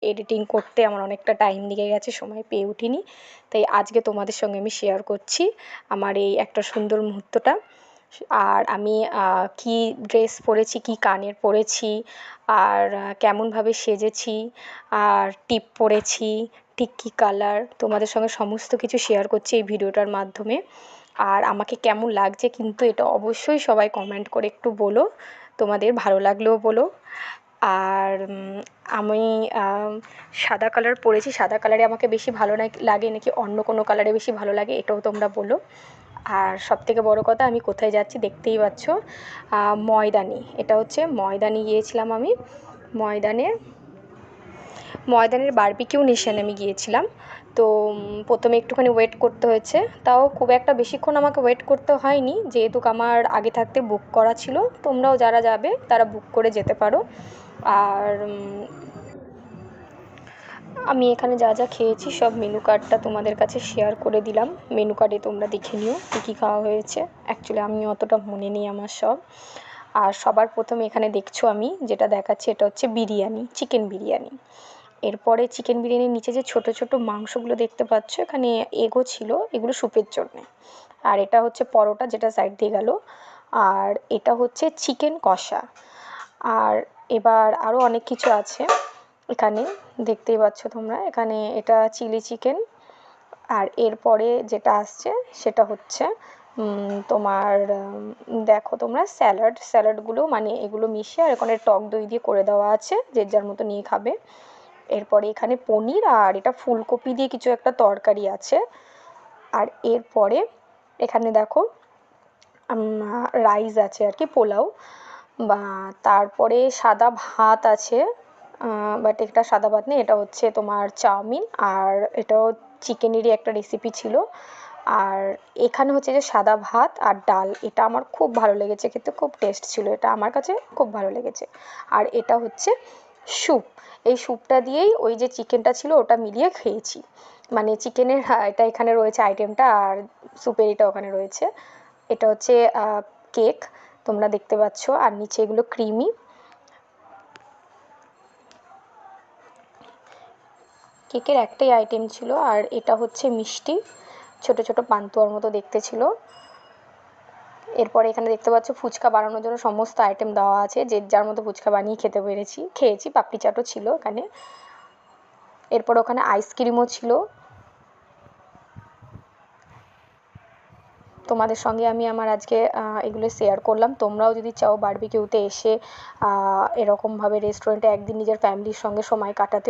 Editing করতে আমার অনেকটা টাইম লেগে গেছে, সময় পেয়ে উঠিনি। তাই আজকে তোমাদের সঙ্গে আমি শেয়ার করছি আমার এই একটা সুন্দর মুহূর্তটা। আর আমি কী ড্রেস পরেছি, কী কানের পরেছি, আর কেমনভাবে সেজেছি, আর টিপ পরেছি, ঠিক কী কালার, তোমাদের সঙ্গে সমস্ত কিছু শেয়ার করছি এই ভিডিওটার মাধ্যমে। আর আমাকে কেমন লাগছে কিন্তু এটা অবশ্যই সবাই কমেন্ট করে একটু বলো, তোমাদের ভালো লাগলেও বলো। আর আমি সাদা কালার পরেছি, সাদা কালারে আমাকে বেশি ভালো লাগে নাকি অন্য কোনো কালারে বেশি ভালো লাগে এটাও তোমরা বলো। আর সবথেকে বড় কথা, আমি কোথায় যাচ্ছি দেখতেই পাচ্ছ, ময়দানে। এটা হচ্ছে ময়দানে গিয়েছিলাম আমি, ময়দানের বারবিকিউ নেশনে আমি গিয়েছিলাম। তো প্রথমে একটুখানি ওয়েট করতে হয়েছে, তাও খুব একটা বেশিক্ষণ আমাকে ওয়েট করতে হয়নি, যেহেতু আমার আগে থাকতে বুক করা ছিল। তোমরাও যারা যাবে তারা বুক করে যেতে পারো। আর আমি এখানে যা যা খেয়েছি সব মেনু কার্ডটা তোমাদের কাছে শেয়ার করে দিলাম, মেনু কার্ডে তোমরা দেখে নিও কী কী খাওয়া হয়েছে। অ্যাকচুয়ালি আমি অতটা মনে নেই আমার সব। আর সবার প্রথমে এখানে দেখছো আমি যেটা দেখাচ্ছি, এটা হচ্ছে বিরিয়ানি, চিকেন বিরিয়ানি। এরপরে চিকেন বিরিয়ানির নিচে যে ছোটো ছোটো মাংসগুলো দেখতে পাচ্ছ, এখানে এগও ছিল, এগুলো স্যুপের জন্যে। আর এটা হচ্ছে পরোটা, যেটা সাইড দিয়ে গেল। আর এটা হচ্ছে চিকেন কষা। আর এবার আরও অনেক কিছু আছে এখানে, দেখতেই পাচ্ছ তোমরা। এখানে এটা চিলি চিকেন। আর এরপরে যেটা আসছে সেটা হচ্ছে তোমার দেখো তোমরা, স্যালাডগুলো মানে এগুলো মিশিয়ে আর এখানে টক দই দিয়ে করে দেওয়া আছে, যে যার মতো নিয়ে খাবে। এরপরে এখানে পনির আর এটা ফুলকপি দিয়ে কিছু একটা তরকারি আছে। আর এরপরে এখানে দেখো রাইস আছে আর কি, পোলাও বা। তারপরে সাদা ভাত আছে, বাট এটা সাদা ভাত নেই, এটা হচ্ছে তোমার চাউমিন। আর এটাও চিকেনেরই একটা রেসিপি ছিল। আর এখানে হচ্ছে যে সাদা ভাত আর ডাল, এটা আমার খুব ভালো লেগেছে খেতে, খুব টেস্ট ছিল, এটা আমার কাছে খুব ভালো লেগেছে। আর এটা হচ্ছে স্যুপ, এই স্যুপটা দিয়েই ওই যে চিকেনটা ছিল ওটা মিলিয়ে খেয়েছি। মানে চিকেনের এটা এখানে রয়েছে আইটেমটা, আর স্যুপের এটা ওখানে রয়েছে। এটা হচ্ছে কেক, তোমরা দেখতে পাচ্ছ, আর নিচে এগুলো ক্রিমি। কেকের একটাই আইটেম ছিল। আর এটা হচ্ছে মিষ্টি, ছোট ছোট পান্তুয়ার মতো দেখতে ছিল। এরপরে এখানে দেখতে পাচ্ছ ফুচকা বানানোর জন্য সমস্ত আইটেম দেওয়া আছে, যে যার মতো ফুচকা বানিয়ে খেয়েছি, পাপড়ি চাটও ছিল এখানে। এরপর ওখানে আইসক্রিমও ছিল। তোমাদের সঙ্গে আমি আমার আজকে এগুলো শেয়ার করলাম। তোমরাও যদি চাও বারবিকিউতে এসে এরকমভাবে রেস্টুরেন্টে একদিন নিজের ফ্যামিলির সঙ্গে সময় কাটাতে,